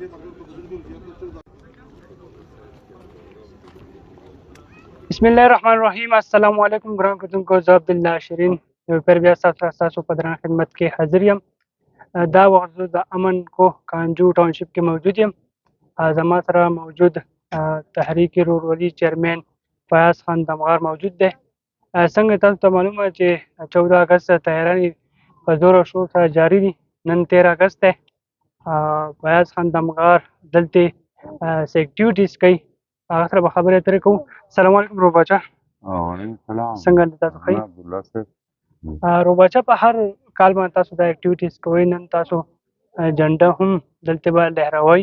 بسم الله الرحمن الرحیم. السلام علیکم ګران کتونکو، زه عبدالله شیرین یو پیر بیا ستاسو په درنه خدمت کې حاضر یم. دا وخت زه د امن کوه کانجو ټاونشپ کې موجود یم. زما سره موجود تحریک رورولي چیرمین فیاض خان دمغار موجود دی. څنګه تاسو ته معلومه چې 14 اګست تیارانې په زور او شور سره جاري دي. نن 13 اګست دی. فیاض خان دمغار دلته اکټیویټیز کوي، هغه سره به خبرې اترې کوو. السلام علیکم روباچا. وعلیکم السلام. څنګه دي تاسو؟ ښه عبدالله صاحب. روباچا، په هر کال باندې تاسو دا اکټیویټیز کوئ. نن تاسو جنډه هم دلته به لهروئ.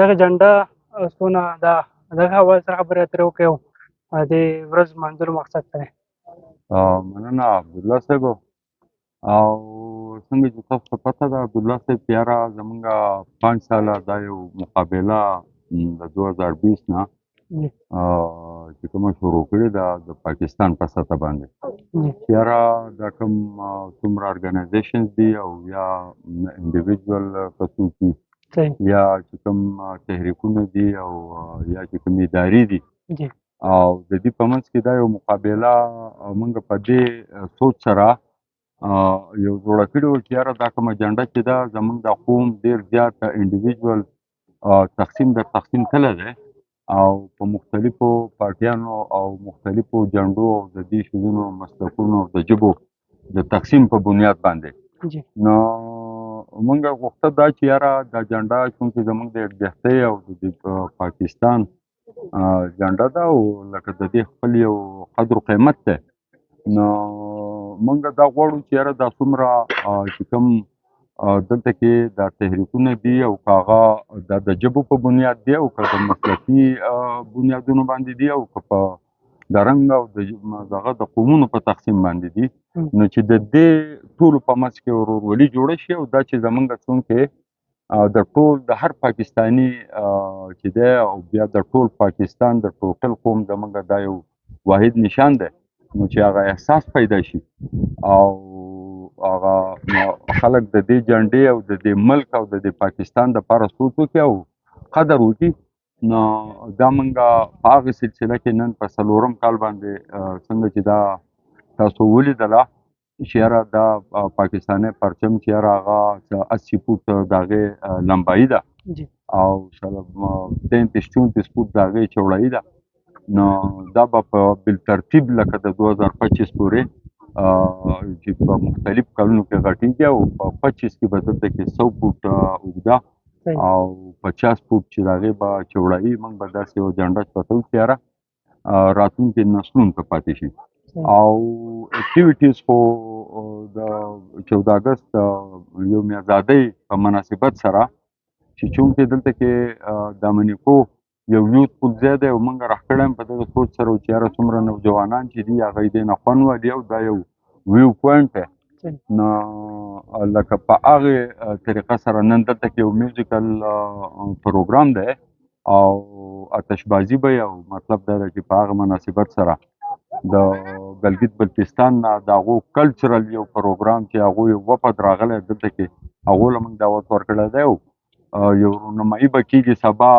دغه جنډه څونه دغه حوالې سره خبرې اترې وکړئ او د ورځ لمانځلو مقصد څه دی؟ مننه عبدالله صاحب. او څنګه چې تاسو ته پته ده عبدالله صاحب، یاره زمونږ 5 ساله دا یو مقابله د 2020 نه چې کومه شروع کړې ده د پاکستان په سطح باندې، یاره دا کوم څومره ارګنایزیشنز دي او یا انډیویجوال کسوک دي یا چې کوم تحریکونه دي او یا چې کوم ادارې دي، او د دې په منځ کې دا یو مقابله موږ په دې سوچ سره یو جوړه کړې وه چې یاره دا کومه جنډه چې ده زموږ د قوم ډېر زیات انډیویجوال تقسیم کلی دی او په مختلفو پارټیانو او مختلفو جنډو او د دې شیزونو مسلکونو او د ژبو د تقسیم په بنیاد باندې. نو موږ غوښته دا چې یاره دا جنډه چونکې زموږ د یکجهتۍ او د پاکستان جنډه ده او لکه د دې خپل یو قدر و قیمت دی، نو موږ دا غواړو چې یاره دا څومره چې کوم دلته کې دا تحریکونه دي او که هغه دا د ژبو په بنیاد دي او که د مسلکي بنیادونو باندې دي او که په د رنګ او دغه د قومونو په تقسیم باندې دي، نو چې د دې ټولو په منځ کې ورورولي جوړه شي او دا چې زموږ څونکې د ټول د هر پاکستاني چې دی او بیا د ټول پاکستان د ټوټل قوم زموږ دا یو واحد نشان دی، نو چې هغه احساس پیدا شي او هغه خلک د دې جنډې او د دې ملک او د دې پاکستان دپاره سوچ وکړي او قدر وکړي. نو دا موږ په هغې سلسله کې نن په 4م کال باندې څنګه چې دا تاسو ولیدله چې یاره دا پاکستاني پرچم چې یاره هغه 80 فوټ د هغې لمبایي ده او 33-34 فوټ د هغې چوړایي ده. نو دا به په بالترتیب لکه د 2025 پورې چې په مختلف کلونو کې غټېږي او په 25 کې به دلته کې 100 فوټ اوږده او 50 فوټ چې د هغې به چوړایي، موږ به داسې یو جنډه چوتو چې یاره راتلونکي نسلونو ته پاتې شي. او اکټیویټیز خو د 14 اګست یوم ازادۍ په مناسبت سره چې چونکې دلته کې د امنیکو یو یوت پول ځای دی او موږ راښکړی یم په دغه سوچ سره چې یاره څومره نوجوانان چې دي هغه یې دې نه خوند والي او دا یو ویو پوینټ دی. نو لکه په هغې طریقه سره نن دلته کې یو میوزیکل پروګرام دی او آتشبازي به او مطلب دا دی چې په هغه مناسبت سره د ګلګت بلتستان نه د هغو کلچرل یو پروګرام چې هغوی وفد راغلی دلته کې، هغو له موږ دعوت ورکړی دی او یو رونمایي به کېږي سبا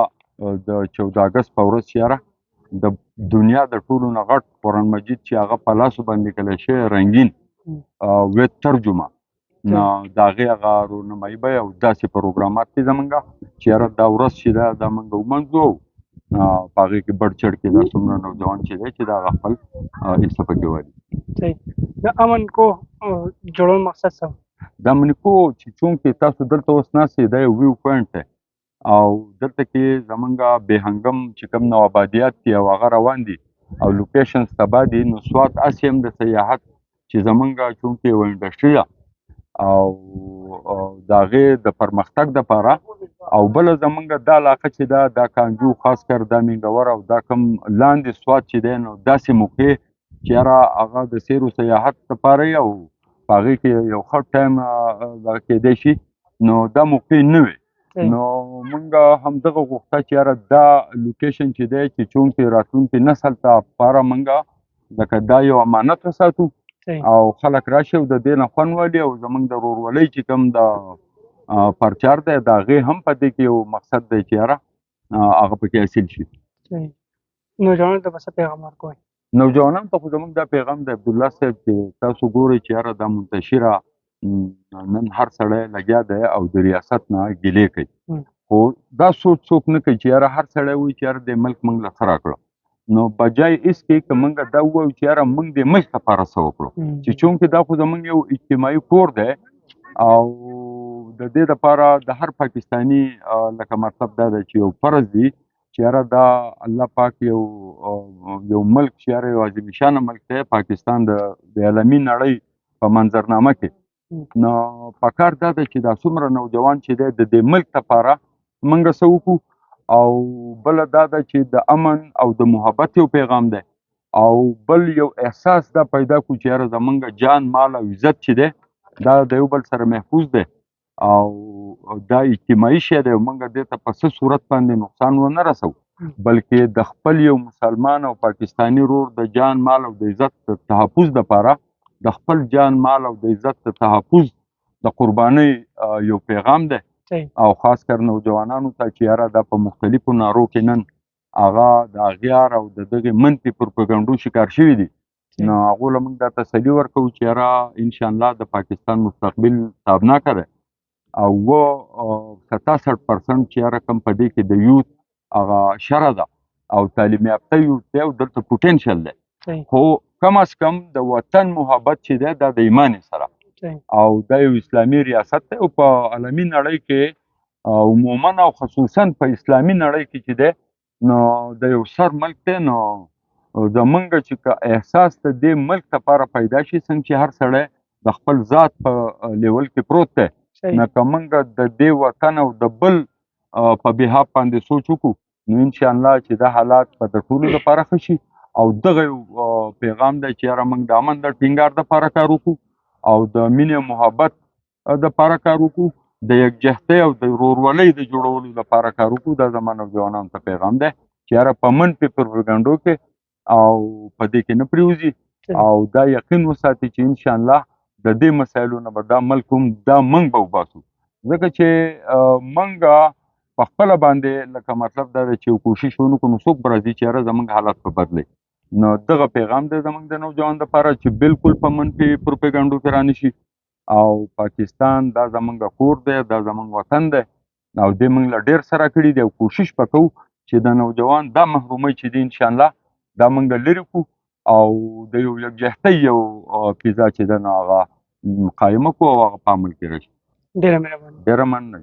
د 14 اګست په ورځ چې یاره د دنیا د ټولو نه غټ قرآن مجید چې هغه په لاسو باندې لیکلی شوی رنګین ویت ترجمه، نو د هغې هغه رونمایي به او داسې پروګرامات دي زمونږ چې یاره دا ورځ چې ده دا موږ ومنځو او په هغې کې بډ چړ کې دا څومره نوجوان چې دی چې دا هغه خپل حصه پکې والي. صحیح. د امن کوه جوړول مقصد څه و؟ د امن کوه چې چونکې تاسو دلته اوس ناست یې دا یو ویو پوینټ دی او دلته کې زمونږ بېهنګم چې کوم نوآبادیات دي او هغه روان دي او لوکیشنز تباه دي، نو سوات هسې هم د سیاحت چې زمونږ چونکې یوه انډسټري ده او د هغې د پرمختګ دپاره او بله زمونږ دا علاقه چې ده دا کانجو خاص کر دا مینګور او دا کوم لاندې سوات چې دی نو داسې موقع چې یاره هغه د سیر و سیاحت دپاره او په هغې کې یو ښه ټایم دغه کیدی شي، نو دا موقع نه وي. نو موږ همدغه غوښته چې یاره دا لوکیشن چې دی چې چونکې راتلونکي نسل ته لپاره موږ لکه دا یو امانت وساتو او خلک راشي او د دې نه خوند والي او زموږ د ورورولۍ چې کوم د پرچار دی، د هغې هم په دې کې یو مقصد دی چې یاره هغه پکې حاصل شي. صحیح. نوجوانانو ته به څه پیغام ورکوئ؟ نوجوانانو ته خو زموږ دا پیغام دی عبدالله صاحب چې تاسو ګورئ چې یاره دا منتشره نن هر سړی لګیا دی او د ریاست نه ګیلې کوي، خو دا سوچ څوک نه کوي چې یاره هر سړی وایي چې یاره د ملک موږ له څه راکړه، نو بجای اس کې که موږ دا ووایو چې یاره موږ د ملک لپاره څه وکړو، چې چونکې دا خو زموږ یو اجتماعي کور دی او د دې دپاره د هر پاکستاني لکه مطلب دا دی چې یو فرض دی چې یاره دا الله پاک یو ملک چې یاره یو عظیم شانه ملک دی پاکستان د عالمي نړۍ په منظرنامه کې، نو پکار دا ده چې دا څومره نوجوان چې دی د دې ملک لپاره موږ څه وکړو، او بله دا ده چې د امن او د محبت یو پیغام دی، او بل یو احساس دا پیدا کړو چې یاره زموږ جان مال او عزت چې دی دا د یو بل سره محفوظ دی او دا اجتماعي شی دی، موږ دې ته په څه صورت باندې نقصان ونه رسو، بلکې د خپل یو مسلمان او پاکستاني ورور د جان مال او د عزت د تحفظ دپاره د خپل جان مال او د عزت د تحفظ د قربانۍ یو پیغام دی، او خاص کر نوجوانانو ته چې یاره دا په مختلفو نارو کې نن هغه د اغیار او د دغې منفي پروپاګنډو شکار شوي دي، نو هغو له موږ دا تسلي ورکوو چې یاره انشاءالله د پاکستان مستقبل تابناکه دی، او 67% چې یاره کوم په دې کې د یوت هغه شره ده او تعلیم یافته یوت دی او دلته پوټنشل دی، خو کم از کم د وطن محبت چې دی دا د ایمان سره او دا یو اسلامي ریاست دی او په عالمي نړۍ کې عموما او خصوصا په اسلامي نړۍ کې چې دی نو د یو سر ملک دی، نو زمونږ چې که احساس د دې ملک لپاره پیدا شي څنګه چې هر سړی د خپل ذات په لیول کې پروت دی، نو که موږ د دې وطن او د بل په بحاف باندې سوچ وکړو نو انشاءالله چې دا حالات به د ټولو لپاره ښه شي، او دغه یو پیغام دی چې یاره موږ د امن د ټینګار دپاره کار وکړو او د مینې محبت دپاره کار وکړو، د یکجهتۍ او د ورورولۍ د جوړولو دپاره کار وکړو، دا زما نوجوانانو ته پیغام دی چې یاره په منفي پروپاګنډو کې او په دې کې نه پرېوځي، او دا یقین وساتي چې انشاءالله د دې مسایلو نه به دا ملک هم دا موږ به وباسو، ځکه چې موږ په خپله باندې لکه مطلب دا دی چې یو کوشش ونه کړو نو څوک به راځي چې یاره زموږ حالات به بدلی، نو دغه پیغام دی زموږ د نوجوان دپاره چې بالکل په منفي پروپاګنډو کې رانشي، او پاکستان دا زموږ کور دی، دا زموږ وطن دی او دې موږ له ډېر سره کړي دی، او کوشش به کوو چې د نوجوان دا محرومۍ چې دی انشاءالله دا موږ لرې کړو او د یو یکجهتۍ یو فضا چې ده نو هغه قایمه کړو او هغه په عمل کې راشي. ډېره مهرباني. ډېره مننه.